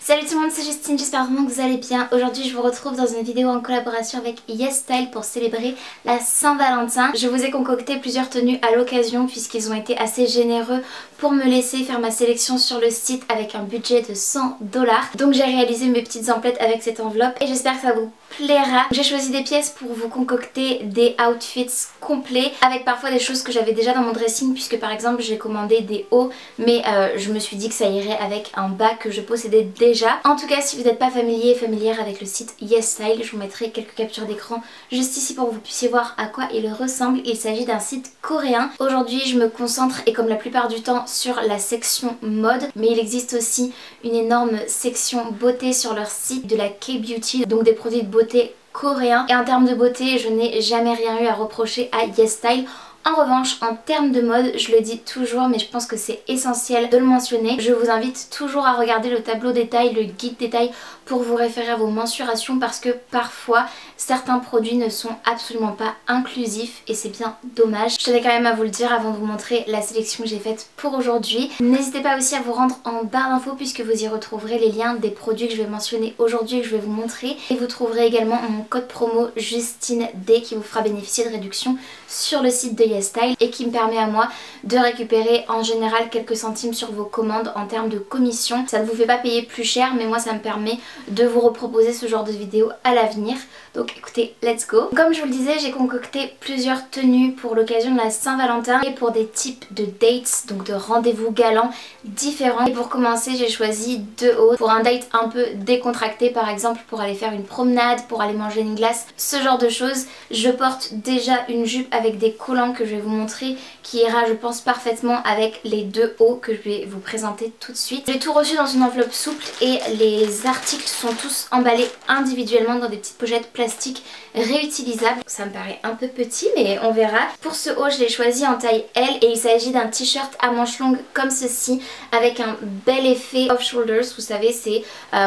Salut tout le monde, c'est Justine, j'espère vraiment que vous allez bien. Aujourd'hui je vous retrouve dans une vidéo en collaboration avec YesStyle pour célébrer la Saint-Valentin. Je vous ai concocté plusieurs tenues à l'occasion puisqu'ils ont été assez généreux pour me laisser faire ma sélection sur le site avec un budget de 100 $. Donc j'ai réalisé mes petites emplettes avec cette enveloppe et j'espère que ça vous plaira. J'ai choisi des pièces pour vous concocter des outfits complets avec parfois des choses que j'avais déjà dans mon dressing puisque par exemple j'ai commandé des hauts mais je me suis dit que ça irait avec un bas que je possédais déjà. En tout cas, si vous n'êtes pas familière avec le site YesStyle, je vous mettrai quelques captures d'écran juste ici pour que vous puissiez voir à quoi il ressemble. Il s'agit d'un site coréen. Aujourd'hui je me concentre et comme la plupart du temps sur la section mode, mais il existe aussi une énorme section beauté sur leur site de la K-Beauty, donc des produits de beauté coréens. Et en termes de beauté, je n'ai jamais rien eu à reprocher à YesStyle. En revanche, en termes de mode, je le dis toujours mais je pense que c'est essentiel de le mentionner, je vous invite toujours à regarder le tableau détail, le guide détail pour vous référer à vos mensurations parce que parfois certains produits ne sont absolument pas inclusifs et c'est bien dommage. Je tenais quand même à vous le dire avant de vous montrer la sélection que j'ai faite pour aujourd'hui. N'hésitez pas aussi à vous rendre en barre d'infos puisque vous y retrouverez les liens des produits que je vais mentionner aujourd'hui et que je vais vous montrer. Et vous trouverez également mon code promo JustineD qui vous fera bénéficier de réduction sur le site de YesStyle et qui me permet à moi de récupérer en général quelques centimes sur vos commandes en termes de commission. Ça ne vous fait pas payer plus cher mais moi ça me permet de vous reproposer ce genre de vidéo à l'avenir. Donc écoutez, let's go. Comme je vous le disais, j'ai concocté plusieurs tenues pour l'occasion de la Saint-Valentin et pour des types de dates, donc de rendez-vous galants différents. Et pour commencer, j'ai choisi deux hauts pour un date un peu décontracté, par exemple pour aller faire une promenade, pour aller manger une glace, ce genre de choses. Je porte déjà une jupe avec des collants que je vais vous montrer qui ira je pense parfaitement avec les deux hauts que je vais vous présenter tout de suite. J'ai tout reçu dans une enveloppe souple et les articles sont tous emballés individuellement dans des petites pochettes plastiques réutilisables. Ça me paraît un peu petit mais on verra. Pour ce haut je l'ai choisi en taille L et il s'agit d'un t-shirt à manches longues comme ceci avec un bel effet off shoulders. Vous savez c'est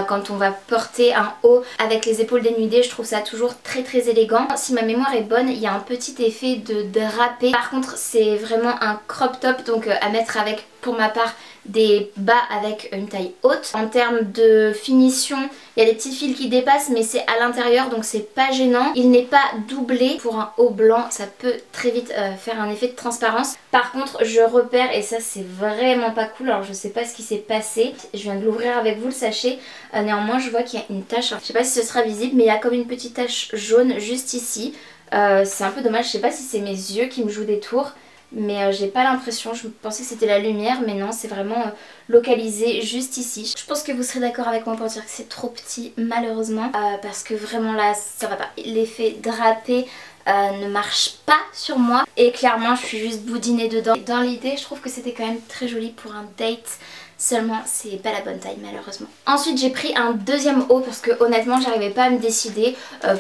quand on va porter un haut avec les épaules dénudées, je trouve ça toujours très élégant. Si ma mémoire est bonne, il y a un petit effet de drapé. Par contre c'est vraiment un crop top donc à mettre avec pour ma part des bas avec une taille haute. En termes de finition, il y a des petits fils qui dépassent mais c'est à l'intérieur donc c'est pas gênant. Il n'est pas doublé. Pour un haut blanc ça peut très vite faire un effet de transparence. Par contre je repère et ça c'est vraiment pas cool, alors je sais pas ce qui s'est passé. Je viens de l'ouvrir avec vous le sachet. Néanmoins je vois qu'il y a une tache, je sais pas si ce sera visible mais il y a comme une petite tache jaune juste ici. C'est un peu dommage, je sais pas si c'est mes yeux qui me jouent des tours. Mais j'ai pas l'impression, je pensais que c'était la lumière mais non c'est vraiment localisé juste ici. Je pense que vous serez d'accord avec moi pour dire que c'est trop petit malheureusement parce que vraiment là ça va pas. L'effet drapé ne marche pas sur moi et clairement je suis juste boudinée dedans. Dans l'idée je trouve que c'était quand même très joli pour un date. Seulement c'est pas la bonne taille malheureusement. Ensuite j'ai pris un deuxième haut parce que honnêtement j'arrivais pas à me décider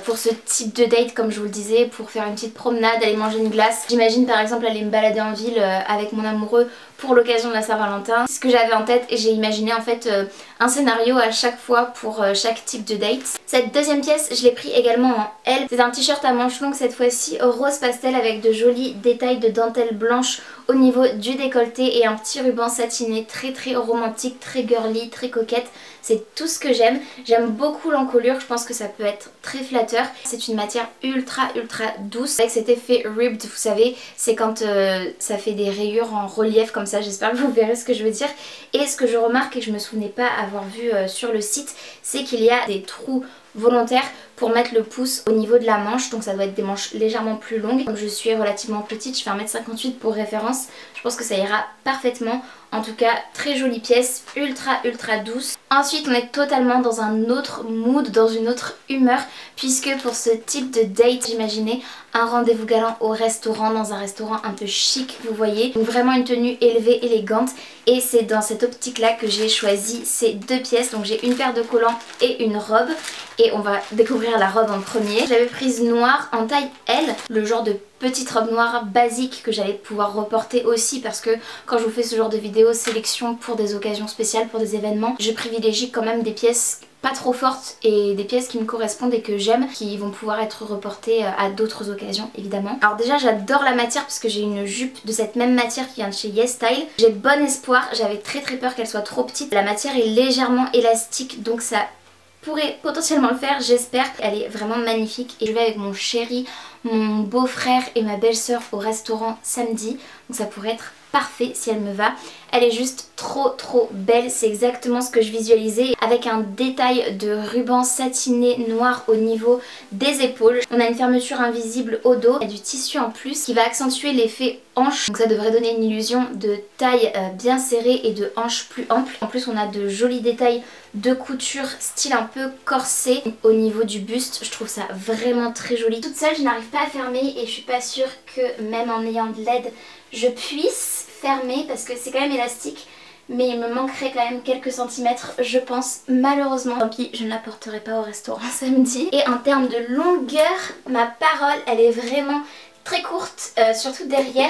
pour ce type de date comme je vous le disais, pour faire une petite promenade, aller manger une glace. J'imagine par exemple aller me balader en ville avec mon amoureux pour l'occasion de la Saint-Valentin. C'est ce que j'avais en tête et j'ai imaginé en fait un scénario à chaque fois pour chaque type de date. Cette deuxième pièce je l'ai pris également en L. C'est un t-shirt à manches longues cette fois-ci rose pastel avec de jolis détails de dentelle blanche au niveau du décolleté et un petit ruban satiné très romantique, très girly, très coquette. C'est tout ce que j'aime. J'aime beaucoup l'encolure, je pense que ça peut être très flatteur. C'est une matière ultra douce avec cet effet ribbed, vous savez, c'est quand ça fait des rayures en relief comme ça, j'espère que vous verrez ce que je veux dire. Et ce que je remarque et que je me souvenais pas avoir vu sur le site, c'est qu'il y a des trous volontaires pour mettre le pouce au niveau de la manche, donc ça doit être des manches légèrement plus longues. Comme je suis relativement petite, je fais 1m58 pour référence, je pense que ça ira parfaitement. En tout cas très jolie pièce, ultra douce. Ensuite on est totalement dans un autre mood, dans une autre humeur puisque pour ce type de date j'imaginais un rendez-vous galant au restaurant, dans un restaurant un peu chic vous voyez. Donc vraiment une tenue élevée, élégante et c'est dans cette optique là que j'ai choisi ces deux pièces. Donc j'ai une paire de collants et une robe et on va découvrir la robe en premier. J'avais prise noire en taille L, le genre de petite robe noire basique que j'allais pouvoir reporter aussi parce que quand je vous fais ce genre de vidéo sélection pour des occasions spéciales, pour des événements, je privilégie quand même des pièces pas trop fortes et des pièces qui me correspondent et que j'aime, qui vont pouvoir être reportées à d'autres occasions évidemment. Alors déjà j'adore la matière parce que j'ai une jupe de cette même matière qui vient de chez YesStyle. J'ai bon espoir, j'avais très peur qu'elle soit trop petite. La matière est légèrement élastique donc ça pourrait potentiellement le faire, j'espère. Elle est vraiment magnifique et je vais avec mon chéri, mon beau-frère et ma belle-sœur au restaurant samedi, donc ça pourrait être parfait si elle me va. Elle est juste trop belle, c'est exactement ce que je visualisais, avec un détail de ruban satiné noir au niveau des épaules. On a une fermeture invisible au dos, il y a du tissu en plus qui va accentuer l'effet hanche, donc ça devrait donner une illusion de taille bien serrée et de hanche plus ample. En plus on a de jolis détails de couture style un peu corset au niveau du buste, je trouve ça vraiment très joli. Toute seule je n'arrive pas à fermer et je suis pas sûre que même en ayant de l'aide je puisse fermer parce que c'est quand même élastique, mais il me manquerait quand même quelques centimètres je pense, malheureusement. Tant pis, je ne la porterai pas au restaurant samedi. Et en termes de longueur, ma parole elle est vraiment très courte, surtout derrière,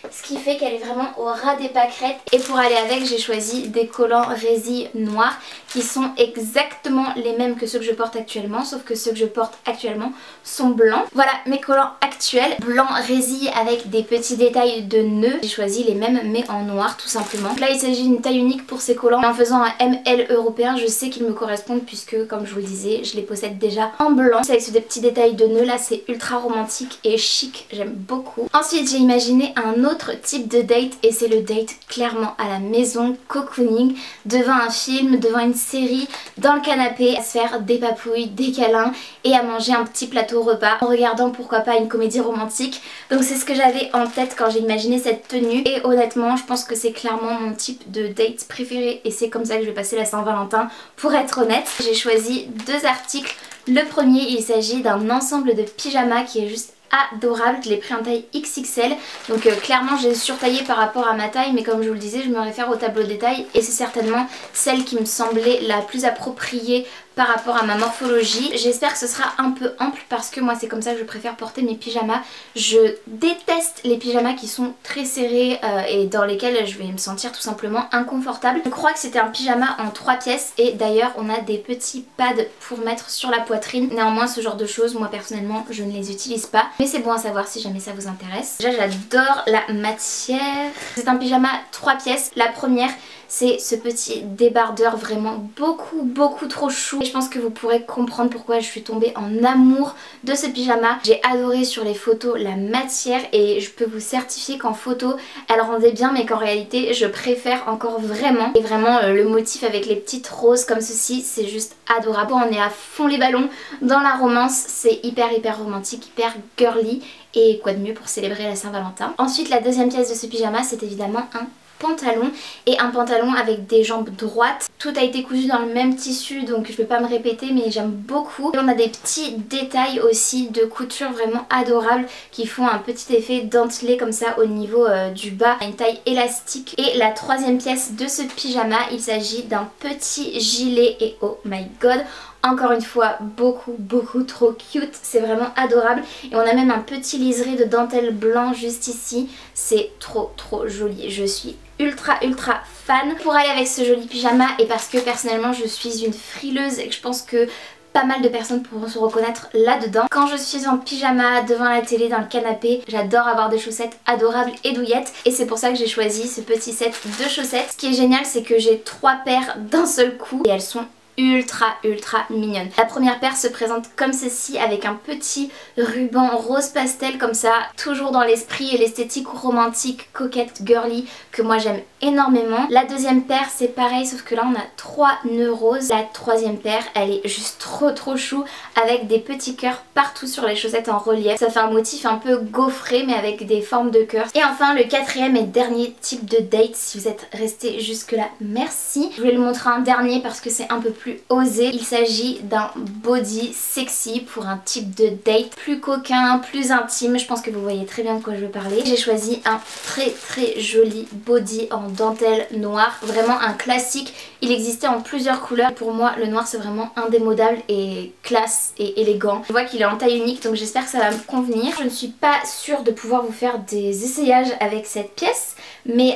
ce qui fait qu'elle est vraiment au ras des pâquerettes. Et pour aller avec j'ai choisi des collants résille noirs qui sont exactement les mêmes que ceux que je porte actuellement, sauf que ceux que je porte actuellement sont blancs. Voilà mes collants actuels, blanc résille avec des petits détails de nœuds. J'ai choisi les mêmes mais en noir tout simplement. Donc là il s'agit d'une taille unique pour ces collants. En faisant un ML européen je sais qu'ils me correspondent puisque comme je vous le disais je les possède déjà en blanc. C'est avec ce petits détails de nœuds là, c'est ultra romantique et chic, j'aime beaucoup. Ensuite j'ai imaginé un autre type de date et c'est le date clairement à la maison, cocooning, devant un film, devant une série, dans le canapé, à se faire des papouilles, des câlins et à manger un petit plateau repas en regardant pourquoi pas une comédie romantique. Donc c'est ce que j'avais en tête quand j'ai imaginé cette tenue et honnêtement je pense que c'est clairement mon type de date préféré et c'est comme ça que je vais passer la Saint-Valentin pour être honnête. J'ai choisi deux articles. Le premier il s'agit d'un ensemble de pyjamas qui est juste adorable, je l'ai pris en taille XXL donc clairement j'ai surtaillé par rapport à ma taille mais comme je vous le disais je me réfère au tableau de taille et c'est certainement celle qui me semblait la plus appropriée par rapport à ma morphologie. J'espère que ce sera un peu ample parce que moi c'est comme ça que je préfère porter mes pyjamas. Je déteste les pyjamas qui sont très serrés et dans lesquels je vais me sentir tout simplement inconfortable. Je crois que c'était un pyjama en 3 pièces et d'ailleurs on a des petits pads pour mettre sur la poitrine. Néanmoins ce genre de choses moi personnellement je ne les utilise pas mais c'est bon à savoir si jamais ça vous intéresse. Déjà j'adore la matière. C'est un pyjama 3 pièces. La première c'est ce petit débardeur vraiment beaucoup trop chou. Et je pense que vous pourrez comprendre pourquoi je suis tombée en amour de ce pyjama. J'ai adoré sur les photos la matière et je peux vous certifier qu'en photo elle rendait bien mais qu'en réalité je préfère encore vraiment. Et vraiment le motif avec les petites roses comme ceci c'est juste adorable. On est à fond les ballons dans la romance, c'est hyper romantique, hyper girly et quoi de mieux pour célébrer la Saint-Valentin. Ensuite la deuxième pièce de ce pyjama c'est évidemment un pantalon et un pantalon avec des jambes droites. Tout a été cousu dans le même tissu donc je vais pas me répéter mais j'aime beaucoup. Et on a des petits détails aussi de couture vraiment adorables qui font un petit effet dentelé comme ça au niveau du bas, une taille élastique. Et la troisième pièce de ce pyjama il s'agit d'un petit gilet et oh my god encore une fois beaucoup trop cute, c'est vraiment adorable et on a même un petit liseré de dentelle blanc juste ici, c'est trop joli, je suis ultra fan. Pour aller avec ce joli pyjama et parce que personnellement je suis une frileuse et que je pense que pas mal de personnes pourront se reconnaître là-dedans. Quand je suis en pyjama devant la télé dans le canapé, j'adore avoir des chaussettes adorables et douillettes et c'est pour ça que j'ai choisi ce petit set de chaussettes. Ce qui est génial c'est que j'ai 3 paires d'un seul coup et elles sont ultra mignonne. La première paire se présente comme ceci avec un petit ruban rose pastel comme ça, toujours dans l'esprit et l'esthétique romantique, coquette, girly que moi j'aime énormément. La deuxième paire c'est pareil sauf que là on a 3 nœuds roses. La troisième paire elle est juste trop chou avec des petits cœurs partout sur les chaussettes en relief. Ça fait un motif un peu gaufré mais avec des formes de cœur. Et enfin le quatrième et dernier type de date, si vous êtes resté jusque là merci. Je vais le montrer un dernier parce que c'est un peu plus osé. Il s'agit d'un body sexy pour un type de date plus coquin, plus intime. Je pense que vous voyez très bien de quoi je veux parler. J'ai choisi un très joli body en dentelle noire. Vraiment un classique Il existait en plusieurs couleurs. Pour moi le noir c'est vraiment indémodable et classe et élégant. Je vois qu'il est en taille unique donc j'espère que ça va me convenir. Je ne suis pas sûre de pouvoir vous faire des essayages avec cette pièce, mais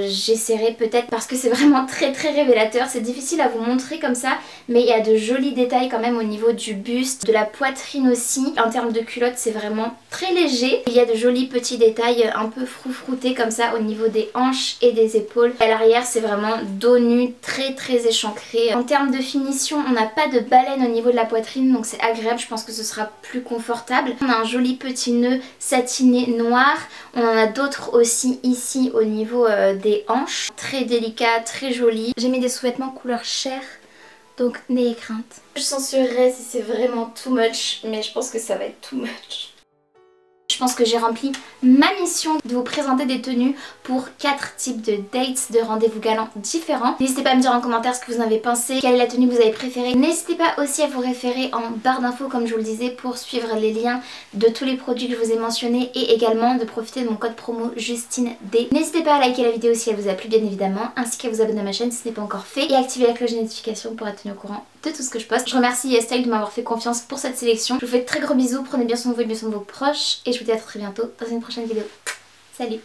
j'essaierai peut-être parce que c'est vraiment très révélateur. C'est difficile à vous montrer comme ça, mais il y a de jolis détails quand même au niveau du buste, de la poitrine aussi. En termes de culotte c'est vraiment très léger. Il y a de jolis petits détails un peu froufroutés comme ça au niveau des hanches et des épaules. À l'arrière c'est vraiment dos nu, très échancré. En termes de finition on n'a pas de baleine au niveau de la poitrine donc c'est agréable, je pense que ce sera plus confortable. On a un joli petit nœud satiné noir. On en a d'autres aussi ici au niveau des hanches. Très délicat, très joli. J'ai mis des sous-vêtements couleur chair, donc n'ayez crainte. Je censurerai si c'est vraiment too much, mais je pense que ça va être too much. Je pense que j'ai rempli ma mission de vous présenter des tenues pour 4 types de dates, de rendez-vous galants différents. N'hésitez pas à me dire en commentaire ce que vous en avez pensé, quelle est la tenue que vous avez préférée. N'hésitez pas aussi à vous référer en barre d'infos comme je vous le disais pour suivre les liens de tous les produits que je vous ai mentionnés et également de profiter de mon code promo JustineD. N'hésitez pas à liker la vidéo si elle vous a plu bien évidemment, ainsi qu'à vous abonner à ma chaîne si ce n'est pas encore fait et activer la cloche de notification pour être tenu au courant de tout ce que je poste. Je remercie YesStyle de m'avoir fait confiance pour cette sélection. Je vous fais de très gros bisous, prenez bien soin de vous et bien soin de vos proches et je vous dis à très bientôt dans une prochaine vidéo. Salut!